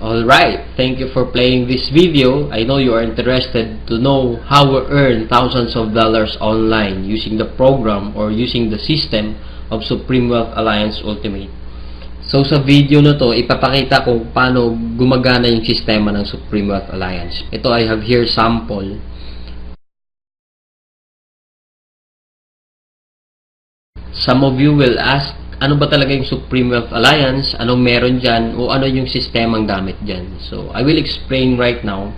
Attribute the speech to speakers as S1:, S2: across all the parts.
S1: Alright, thank you for playing this video. I know you are interested to know how we earn thousands of dollars online using the program or using the system of Supreme Wealth Alliance Ultimate. So sa video na to, ipapakita ko paano gumagana yung sistema ng Supreme Wealth Alliance. Ito, I have here sample. Some of you will ask, ano ba talaga yung Supreme Wealth Alliance? Anong meron dyan? O ano yung sistemang gamit dyan? So, I will explain right now.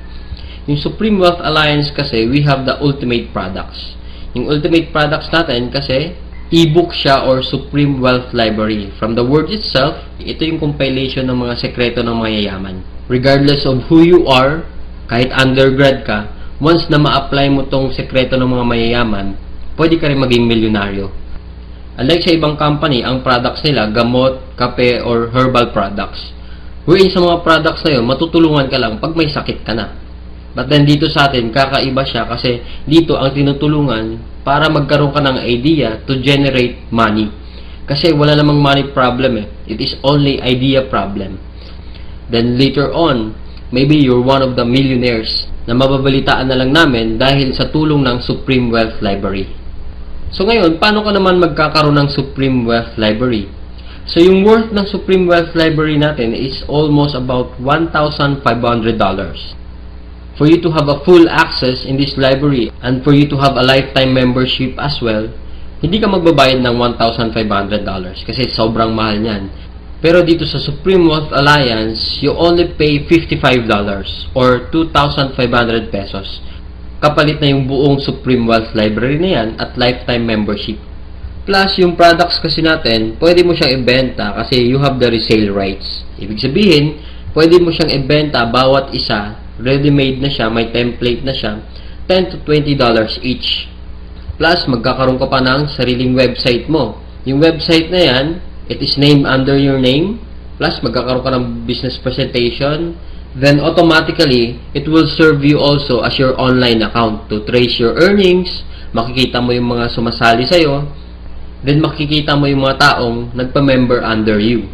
S1: Yung Supreme Wealth Alliance kasi, we have the ultimate products. Yung ultimate products natin kasi, e-book siya or Supreme Wealth Library. From the word itself, ito yung compilation ng mga sekreto ng mayayaman. Regardless of who you are, kahit undergrad ka, once na ma-apply mo tong sekreto ng mga mayayaman, pwede ka rin maging milyonaryo. Unlike sa ibang company, ang products nila, gamot, kape, or herbal products. Wherein sa mga products na yun, matutulungan ka lang pag may sakit ka na. But then dito sa atin, kakaiba siya kasi dito ang tinutulungan para magkaroon ka ng idea to generate money. Kasi wala namang money problem eh. It is only idea problem. Then later on, maybe you're one of the millionaires na mababalitaan na lang namin dahil sa tulong ng Supreme Wealth Library. So ngayon, paano ka naman magkakaroon ng Supreme Wealth Library? So yung worth ng Supreme Wealth Library natin is almost about $1,500. For you to have a full access in this library and for you to have a lifetime membership as well, hindi ka magbabayad ng $1,500 kasi sobrang mahal niyan. Pero dito sa Supreme Wealth Alliance, you only pay $55 or 2,500 pesos. Kapalit na yung buong Supreme Wealth Library na yan at lifetime membership. Plus, yung products kasi natin, pwede mo siyang ibenta kasi you have the resale rights. Ibig sabihin, pwede mo siyang ibenta bawat isa, ready-made na siya, may template na siya, $10 to $20 each. Plus, magkakaroon ka pa ng sariling website mo. Yung website na yan, it is named under your name. Plus, magkakaroon ka ng business presentation. Then automatically, it will serve you also as your online account to trace your earnings, makikita mo yung mga sumasali sa'yo, then makikita mo yung mga taong nagpa-member under you.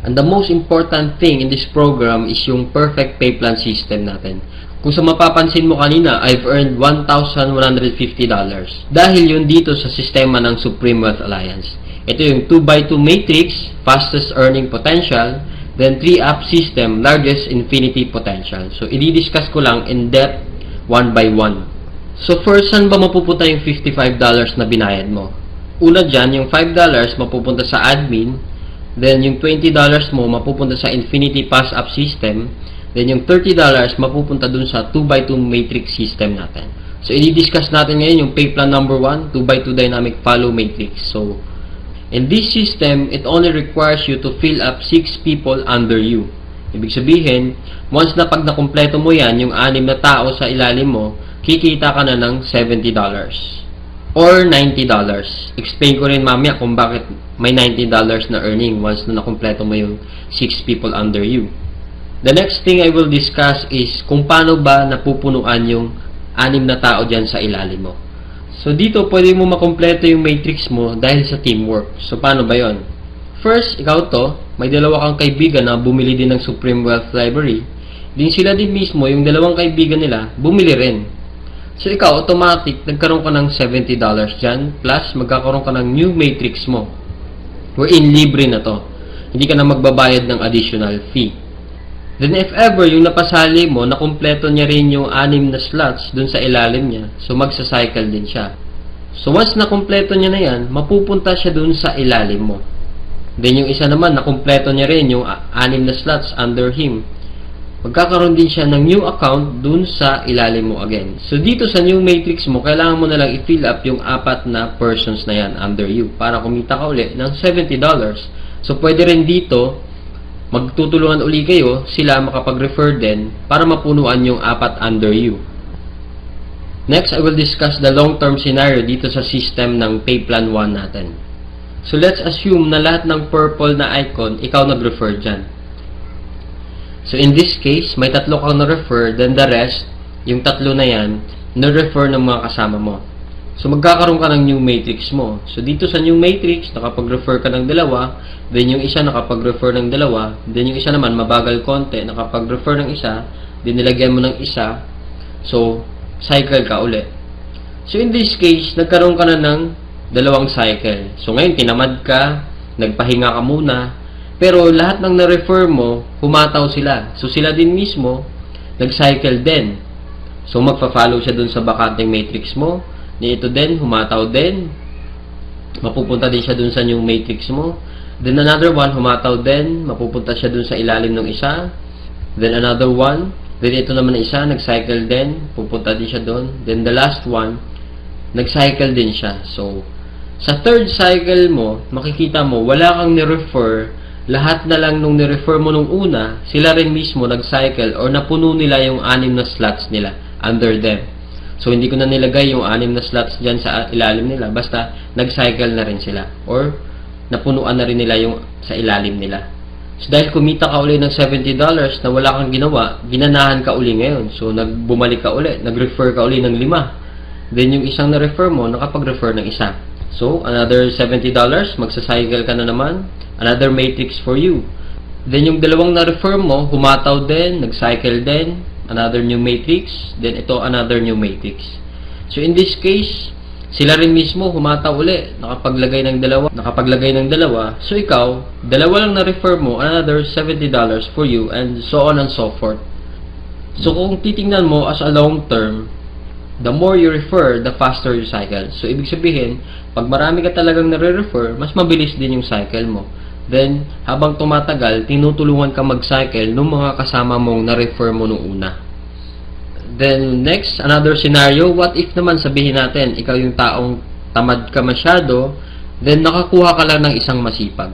S1: And the most important thing in this program is yung perfect pay plan system natin. Kung sa mapapansin mo kanina, I've earned $1,150 dahil yun dito sa sistema ng Supreme Wealth Alliance. Ito yung 2x2 matrix, fastest earning potential, then 3-up system, largest infinity potential. So, i-discuss ko lang in depth, one by one. So, first, saan ba mapupunta yung $55 na binayad mo? Una dyan, yung $5 mapupunta sa admin, then yung $20 mo mapupunta sa infinity pass-up system, then yung $30 mapupunta dun sa 2x2 matrix system natin. So, i-discuss natin ngayon yung pay plan number 1, 2x2 dynamic follow matrix. So, in this system, it only requires you to fill up 6 people under you. Ibig sabihin, once na pag nakumpleto mo yan, yung 6 na tao sa ilalim mo, kikita ka na ng $70 or $90. Explain ko rin mamaya kung bakit may $90 na earning once na nakumpleto mo yung 6 people under you. The next thing I will discuss is kung paano ba napupunuan yung 6 na tao dyan sa ilalim mo. So, dito, pwede mo makompleto yung matrix mo dahil sa teamwork. So, paano ba yon? First, ikaw to, may dalawa kang kaibigan na bumili din ng Supreme Wealth Library. Din sila din mismo, yung dalawang kaibigan nila, bumili rin. So, ikaw, automatic, nagkaroon ka ng $70 dyan, plus magkakaroon ka ng new matrix mo. Wherein, libre na to. Hindi ka na magbabayad ng additional fee. Then if ever yung napasali mo, nakumpleto niya rin yung 6 na slots dun sa ilalim niya, so magsa-cycle din siya. So once nakumpleto niya na yan, mapupunta siya dun sa ilalim mo. Then yung isa naman, nakumpleto niya rin yung 6 na slots under him. Magkakaroon din siya ng new account dun sa ilalim mo again. So dito sa new matrix mo, kailangan mo na lang i-fill up yung 4 na persons na yan under you para kumita ka ulit ng $70. So pwede rin dito, magtutulungan uli kayo, sila makapag-refer din para mapunuan yung 4 under you. Next, I will discuss the long-term scenario dito sa system ng Pay Plan 1 natin. So, let's assume na lahat ng purple na icon, ikaw nag-refer dyan. So, in this case, may 3 kang na-refer, then the rest, yung 3 na yan, na-refer ng mga kasama mo. So, magkakaroon ka ng new matrix mo. So, dito sa new matrix, nakapag-refer ka ng dalawa, then yung isa nakapag-refer ng dalawa, then yung isa naman, mabagal konti, nakapag-refer ng isa, then nilagyan mo ng isa, so, cycle ka ulit. So, in this case, nagkaroon ka na ng dalawang cycle. So, ngayon, tinamad ka, nagpahinga ka muna, pero lahat ng na-refer mo, humataw sila. So, sila din mismo, nag-cycle din. So, magpa-follow siya dun sa bakanteng matrix mo, ito din, humataw din. Mapupunta din siya dun sa new matrix mo. Then another one, humataw din. Mapupunta siya dun sa ilalim ng isa. Then another one. Then ito naman na isa, nag-cycle din. Pupunta din siya dun. Then the last one, nag-cycle din siya. So, sa third cycle mo, makikita mo, wala kang ni-refer. Lahat na lang nung ni-refer mo nung una, sila rin mismo nag-cycle or napuno nila yung 6 na slots nila under them. So, hindi ko na nilagay yung 6 na slots dyan sa ilalim nila. Basta, nag-cycle na rin sila. Or, napunuan na rin nila yung sa ilalim nila. So, dahil kumita ka uli ng $70 na wala kang ginawa, ginanahan ka uli ngayon. So, bumalik ka uli. Nag-refer ka uli ng 5. Then, yung isang na-refer mo, nakapag-refer ng isa. So, another $70, magsa-cycle ka na naman. Another matrix for you. Then, yung dalawang na-refer mo, humataw din, nag-cycle din. Another new matrix, then ito another new matrix. So in this case, sila rin mismo humataw uli, nakapaglagay ng dalawa. So ikaw, dalawa lang na-refer mo, another $70 for you, and so on and so forth. So kung titingnan mo as a long term, the more you refer, the faster you cycle. So ibig sabihin, pag marami ka talagang nare-refer, mas mabilis din yung cycle mo. Then, habang tumatagal, tinutulungan ka mag-cycle ng mga kasama mong na-refer mo nung una. Then, next, another scenario, what if naman sabihin natin, ikaw yung taong tamad ka masyado, then nakakuha ka lang ng isang masipag.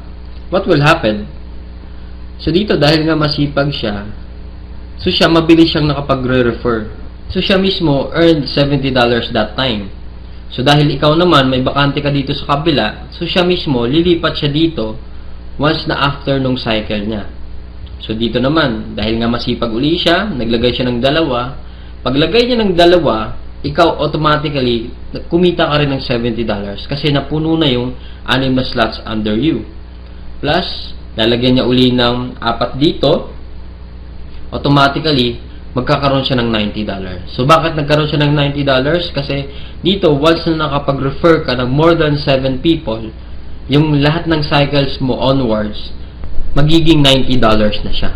S1: What will happen? So, dito, dahil nga masipag siya, so siya, mabilis siyang nakapag-refer. So, siya mismo earned $70 that time. So, dahil ikaw naman, may bakante ka dito sa kabila, so siya mismo, lilipat siya dito, once na after nung cycle niya. So, dito naman, dahil nga masipag uli siya, naglagay siya ng dalawa. Paglagay niya ng dalawa, ikaw automatically, kumita ka rin ng $70 kasi napuno na yung 6 na slots under you. Plus, lalagyan niya uli ng 4 dito, automatically, magkakaroon siya ng $90. So, bakit nagkaroon siya ng $90? Kasi dito, once na nakapag-refer ka ng more than 7 people, yung lahat ng cycles mo onwards, magiging $90 na siya.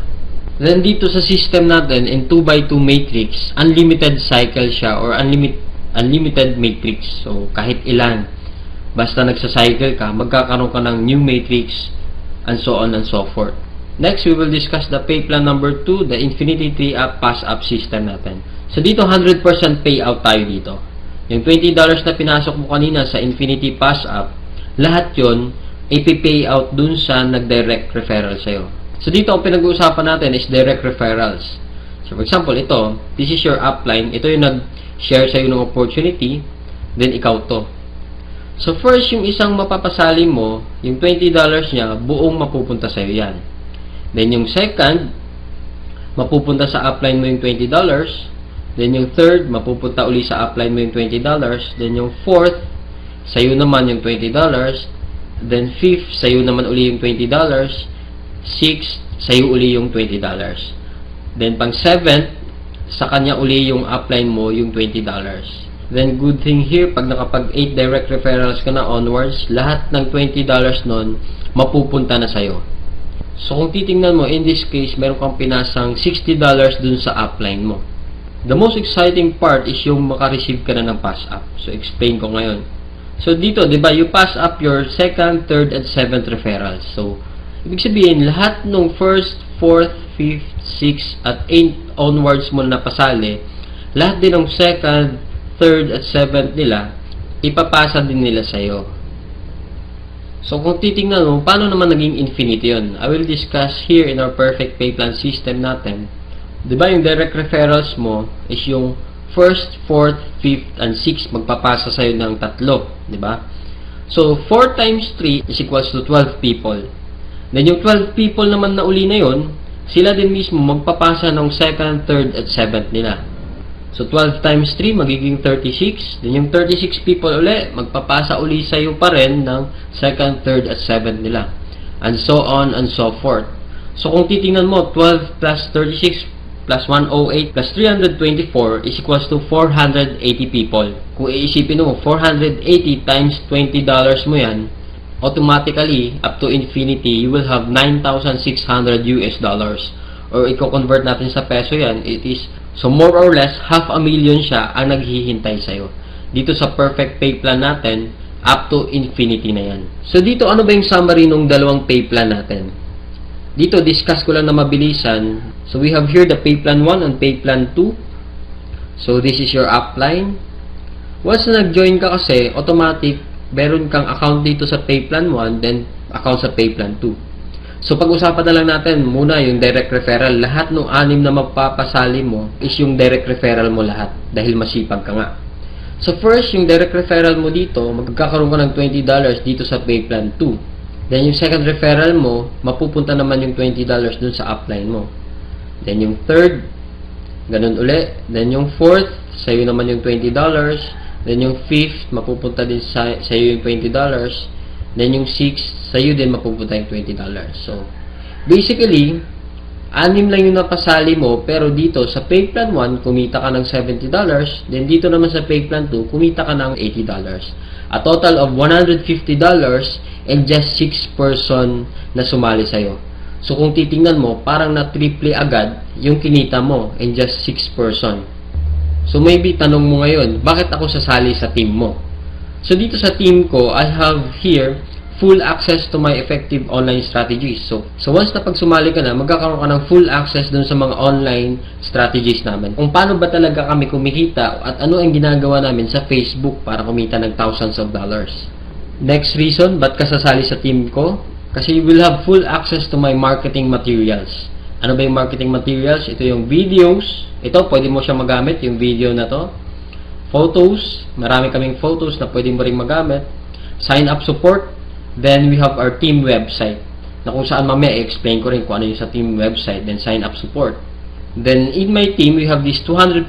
S1: Then dito sa system natin, in 2x2 matrix, unlimited cycle siya or unlimited matrix. So, kahit ilan, basta nagsa-cycle ka, magkakaroon ka ng new matrix, and so on and so forth. Next, we will discuss the pay plan number 2, the Infinity 3-up pass-up system natin. So, dito 100% payout tayo dito. Yung $20 na pinasok mo kanina sa Infinity pass-up, lahat yon ipipay out dun sa nag-direct referral sa'yo. So, dito ang pinag-uusapan natin is direct referrals. So, for example, ito, this is your upline. Ito yung nag-share sa'yo ng opportunity, then ikaw to. So, first, yung isang mapapasali mo, yung $20 niya, buong mapupunta sa'yo yan. Then, yung second, mapupunta sa upline mo yung $20. Then, yung third, mapupunta uli sa upline mo yung $20. Then, yung fourth, sa'yo naman yung $20. Then, fifth, sa'yo naman uli yung $20. Sixth, sa'yo uli yung $20. Then, pang seventh, sa kanya uli yung upline mo yung $20. Then, good thing here, pag nakapag 8 direct referrals ka na onwards, lahat ng $20 nun, mapupunta na sa'yo. So, kung titingnan mo, in this case, meron kang pinasang $60 dun sa upline mo. The most exciting part is yung makareceive ka na ng pass-up. So, explain ko ngayon. So, dito, di ba, you pass up your second, third, and seventh referrals. So, ibig sabihin, lahat ng first, fourth, fifth, sixth, at 8 onwards mo na pasali, lahat din ng second, third, at seventh nila, ipapasa din nila sa'yo. So, kung titingnan mo, paano naman naging infinity yun? I will discuss here in our perfect pay plan system natin. Di ba, yung direct referrals mo is yung first, fourth, fifth, and sixth magpapasa sa'yo ng 3. Di ba? So, 4 times 3 is equals to 12 people. Then, yung 12 people naman na uli na yun, sila din mismo magpapasa ng second, third, at seventh nila. So, 12 times 3, magiging 36. Then, yung 36 people uli, magpapasa uli sa'yo pa rin ng 2nd, 3rd, at 7th nila. And so on and so forth. So, kung titingnan mo, 12 plus 36 plus 108 plus 324 is equals to 480 people. Kung iisipin mo, 480 times $20 mo yan, automatically, up to infinity, you will have 9,600 US dollars. Or, i-convert natin sa peso yan, it is, so more or less, 500,000 siya ang naghihintay sa'yo. Dito sa perfect pay plan natin, up to infinity na yan. So, dito, ano ba yung summary ng dalawang pay plan natin? Dito, discuss ko lang na mabilisan. So, we have here the pay plan 1 and pay plan 2. So, this is your upline. Once na nag-join ka kasi, automatic, meron kang account dito sa pay plan 1, then account sa pay plan 2. So, pag-usapan na lang natin muna yung direct referral. Lahat ng 6 na magpapasali mo is yung direct referral mo lahat dahil masipag ka nga. So, first, yung direct referral mo dito, magkakaroon ka ng $20 dito sa pay plan 2. Then, yung second referral mo, mapupunta naman yung $20 dun sa upline mo. Then, yung third, ganun uli. Then, yung fourth, sa'yo naman yung $20. Then, yung fifth, mapupunta din sa'yo yung $20. Then, yung 6, sa'yo din mapupunta yung $20. So, basically, 6 lang yung napasali mo, pero dito, sa pay plan 1, kumita ka ng $70. Then, dito naman sa pay plan 2, kumita ka ng $80. A total of $150 and just 6 person na sumali sa'yo. So, kung titingnan mo, parang na-triple agad yung kinita mo and just 6 person. So, maybe tanong mo ngayon, bakit ako sasali sa team mo? So, dito sa team ko, I have here full access to my effective online strategies. So once na pag sumali ka na, magkakaroon ka ng full access dun sa mga online strategies namin. Kung paano ba talaga kami kumikita at ano ang ginagawa namin sa Facebook para kumita ng thousands of dollars. Next reason, ba't ka sasali sa team ko? Kasi you will have full access to my marketing materials. Ano ba yung marketing materials? Ito yung videos. Ito, pwede mo siya magamit, yung video na to. Photos, marami kaming photos na pwede mo rin magamit. Sign up support. Then we have our team website na kung saan mamaya i-explain ko rin kung ano yung sa team website. Then sign up support. Then in my team, we have this 200%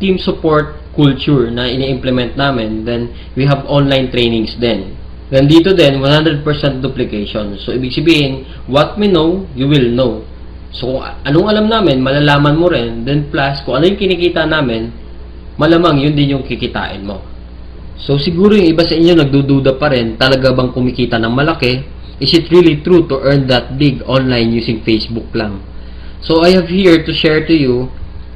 S1: team support culture na ini-implement namin. Then we have online trainings din. Then dito din, 100% duplication. So ibig sabihin, what we know, you will know. So kung anong alam namin, malalaman mo rin. Then plus, kung ano yung kinikita namin, malamang yun din yung kikitain mo. So, siguro yung iba sa inyo nagdududa pa rin, talaga bang kumikita ng malaki? Is it really true to earn that big online using Facebook lang? So, I have here to share to you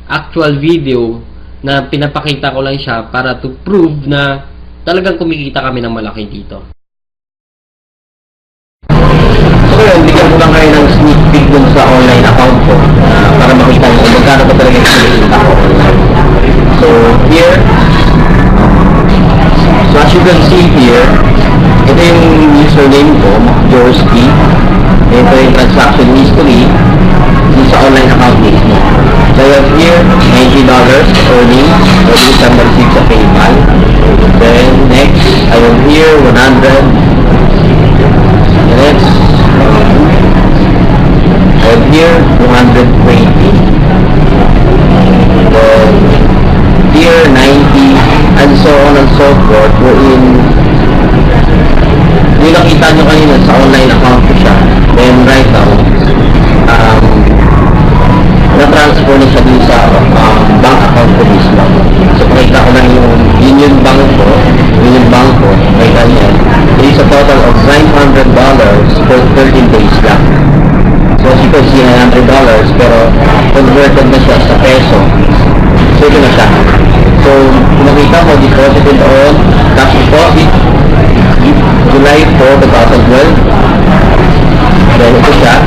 S1: actual video na pinapakita ko lang siya para to prove na talagang kumikita kami ng malaki dito.
S2: So, yun, bigyan ko lang kayo ng sneak peek dun sa online account ko para makita nyo kung magkano ba talaga yung kumikita ko. So, here, so as you can see here, ito yung username ko, Jorsky. Ito yung transaction history sa online account mismo. So I have here, $90 earning, pwede siyang ma-receive sa PayPal. Then next, I have here, 100. Next, I have here, 220. Then here, 90. And so on and so forth, wherein yung nakita nyo kanina sa online account ko siya. Then right now, na-transfer na siya din sa bank account ko mismo. So pakita ko lang yung bank ko, may ganyan. It is a total of $900 for 13 days lang. So as you can see, $900, pero converted na siya sa peso. So ito na siya. So, kung makita mo, deposited on cash deposit July 4, 2012. Then, ito siya.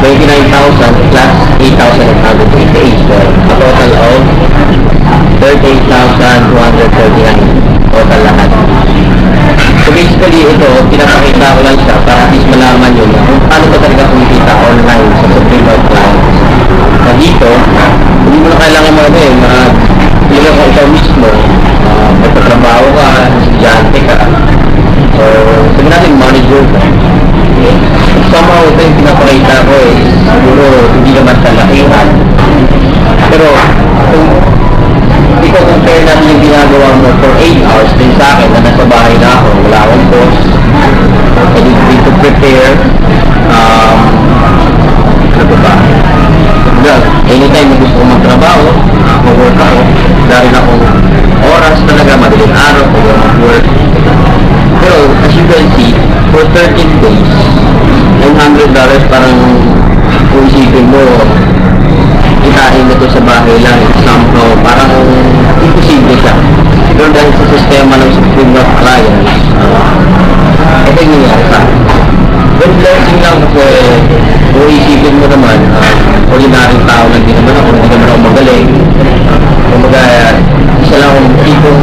S2: 29,000 plus 8,888. So, a total of 38,239. Total lahat. So, basically, ito, pinapakita ko lang siya para at least malaman nyo na kung paano ba talaga kumikita online sa Supreme Clients. Na dito, hindi mo na kailangan mo yun ako ikaw mismo, magtatrabaho ka, estudyante ka, or sabi natin manager ka. Somehow ito yung pinapakita ko siguro hindi naman sa lakihan. Pero kung anytime na gusto ko magtrabaho, mag-work ako, dahil akong oras talaga, madaling araw, pag mag-work. Pero, as you can see, for 13 days, $900 parang kung isipin mo, kitain na to sa bahay lang, somehow, parang imposible siya. Pero dahil sa sistema ng Supreme Wealth Alliance, ito yung nangyari sa akin. But blessing lang kasi kung isipin mo naman, ordinaryong tao lang din naman ako, hindi naman ako magaling. Kumbaga, isa lang akong tipong,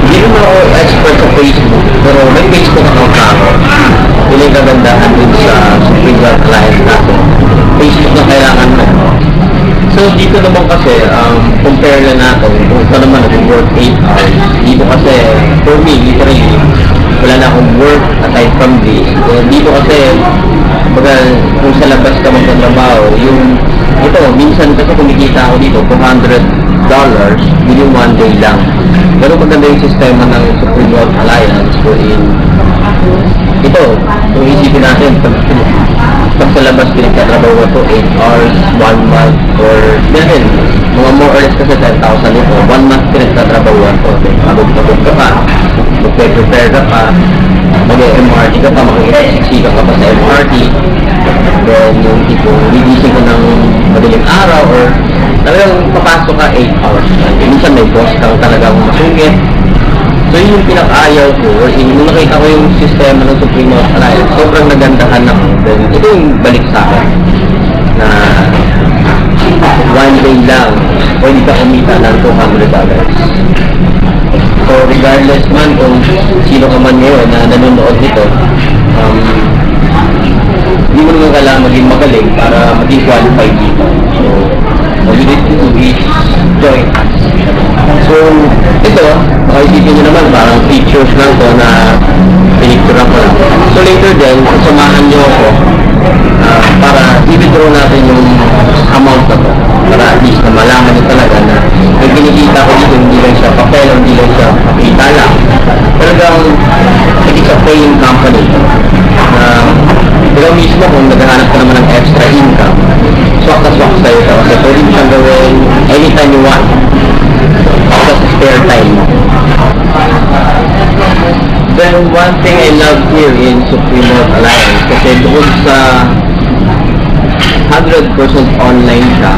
S2: hindi naman ako expert sa Facebook, pero may Facebook account na ako. Yun yung kagandahan din sa Supreme Wealth Alliance natin. Facebook na kailangan mo. So, dito naman kasi, compare lang natin, kung ito naman nag-work 8 hours, dito kasi, for me, literally, wala na akong work aside from this. Dito kasi, baga, kung sa labas ka magtatrabaho, yung, ito, minsan kasi kumikita ako dito, $200, yun yung 1 day lang. Pero maganda yung sistema ng Supreme Wealth Alliance, wherein, ito, kung isipin natin, pag sa labas pinagkatrabaho ko 8 hours, 1 month, or ganun, mga more or less kasi 10,000 ito, 1 month pinagkatrabaho ko, pagod-pagod ka pa, magpe-prepare ka pa, mag-MRT ka pa, makikisiksikan ka pa sa MRT, then yung tipo, gigising ko ng madaling araw, or talagang papasok ka 8 hours, minsan may boss kang talagang masungit. So yun yung pinaka-ayaw ko, nung nakita ko yung sistema ng Supreme Wealth Alliance, sobrang nagandahan ako. Then ito yung balik sa akin, na 1 day lang, pwede ka kumita ng $200. So regardless man kung sino ka man ngayon na nanonood nito, hindi mo naman kailangan maging magaling para maging qualified dito. So all you need to do is join us. So, ito, makikita nyo naman, parang pictures lang to na pinicturean ko lang. So, later din, samahan nyo ako para i-withdraw natin yung amount na to. Para at least na malaman nyo talaga na yung kinikita ko dito, hindi lang siya papel, hindi lang siya pakita lang. Talagang, it's a paying company. Ikaw mismo, kung naghahanap ka naman ng extra income, swak na swak sa'yo ito. Kasi pwede mo siyang gawin anytime you want. Sa spare time mo. Then one thing I love here in Supreme Wealth Alliance, kasi doon sa 100% online siya,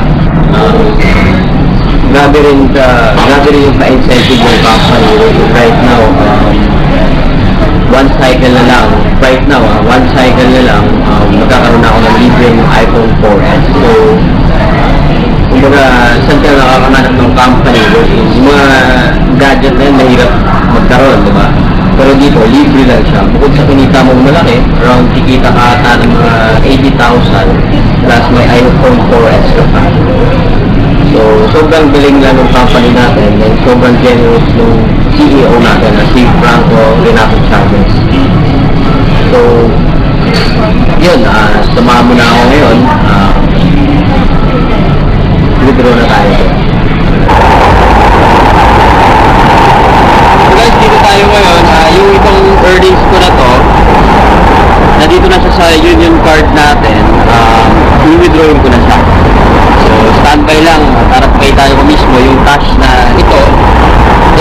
S2: grabe rin yung ka-incentive ng company right now. One cycle na lang, magkakaroon ako ng libreng iPhone 4S. So, kumbaga, saan ka nakakahanap ng company, yung mga gadget na yun, mahirap magkaroon, diba? Pero dito, libre lang siya. Bukod sa kinita mong malaki, around kikita ka ata ng mga 80,000 plus may iPhone 4S ka pa. So, sobrang galing lang ng company natin and sobrang generous yung CEO natin na si Franco Renato Chavez. So, yun, samahan mo na ako ngayon. Withdraw na tayo. So guys, dito tayo ngayon. Yung itong earnings ko na to, nandito na siya sa union card natin. I-withdrawin ko na siya. So, standby lang. Para pakita ko mismo yung cash na ito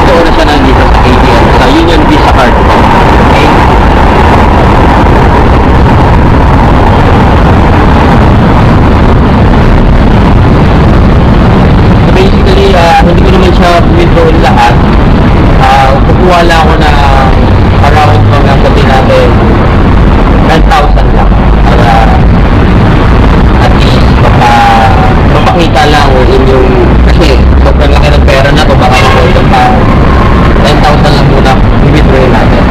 S2: na siya nandito sa ATM. Sa Union Visa card ko. Okay? So, basically, hindi ko naman siya withdraw lahat. Kukuha lang ako na around mga sabi natin 10,000 lang. Para at least mapakita lang in yung kasi sobrang laki ng pera na to, baka itong 10,000 lang muna i-withdraw natin.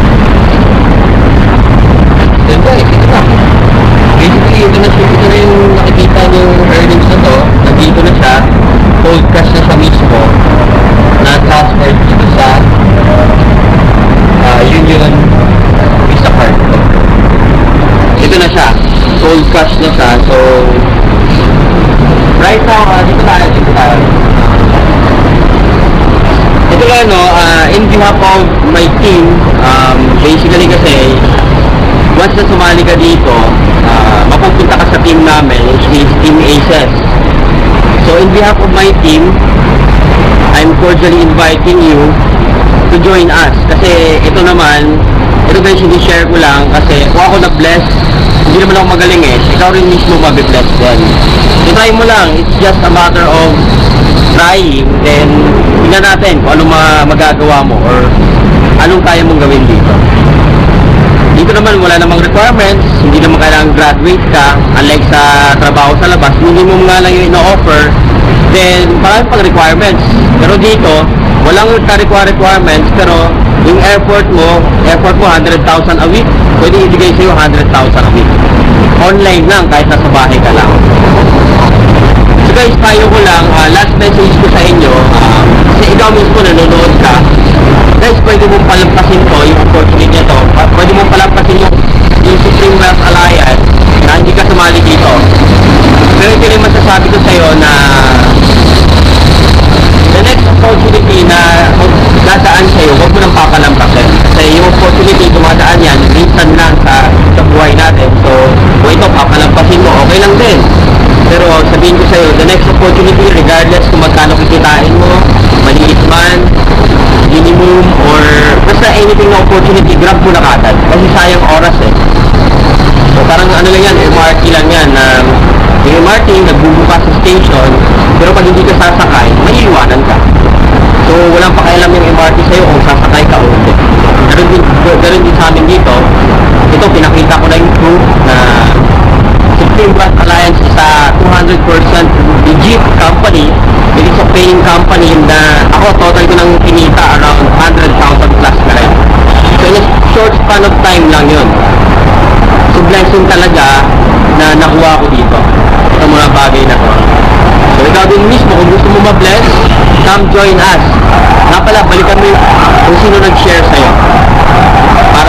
S2: Then guys, ito na. Basically, ito na yung nakikita yung earnings na to. Nandito na siya. Cold cash na siya mismo. Na-transfer dito sa Union Visa card. Ito na siya. Cold cash na siya. So, right now, dito tayo. Ito lang, no, in behalf of my team, basically kasi, once na sumali ka dito, mapupunta ka sa team namin, which is Team Aces. So, So, in behalf of my team, I'm cordially inviting you to join us. Kasi ito naman, ito guys, hindi share ko lang kasi kung ako na-bless, hindi naman ako magaling eh. Ikaw rin mismo mabibless din. I-try mo lang. It's just a matter of trying. Then, tingnan natin kung anong magagawa mo or anong kaya mong gawin dito. Dito naman, wala namang requirements. Hindi naman kailangan graduate ka. Unlike sa trabaho sa labas, minimum nga lang yung ino-offer. Then, marami pang requirements. Pero dito, walang requirements. Pero, yung effort mo 100,000 a week. Pwede ibigay sa'yo 100,000 a week. Online lang, kahit nasa bahay ka lang. So guys, payo ko lang, last message ko sa inyo, kasi ikaw mismo nanonood ka, guys, pwede mong palampasin to, yung opportunity nito. Pwede mong palampasin yung Supreme Wealth Alliance na hindi ka sumali dito. Pero ito rin masasabi ko sa'yo na the next opportunity na dadaan sa'yo, huwag mo nang papalampasin. Kasi yung opportunity, dumadaan yan, minsan lang sa buhay natin. So, kung ito, papalampasin mo, okay lang din. Pero sabihin ko sa'yo, the next opportunity, regardless kung magkano kikitain mo, maliit man, minimum, or basta anything na opportunity, grab mo na kagad. Kasi sayang oras eh. So, parang ano lang yan, MRT lang yan. Yung MRT, nagbubukas sa station, pero pag hindi ka sasakay, maiiwanan ka. So, walang pakialam yung MRT sa'yo kung sasakay ka o hindi. Ganun din sa amin dito. Ito, pinakita ko na yung proof na Supreme Wealth Alliance is a 200% legit company. It is a paying company na ako, total ko nang kinita around 100,000 plus na rin. So, in a short span of time lang yun. So, blessing talaga na nakuha ko dito. Ito mga bagay na to. So, ikaw din mismo, kung gusto mo ma-bless, come join us. Nga pala, balikan mo kung sino nag-share sa'yo. Para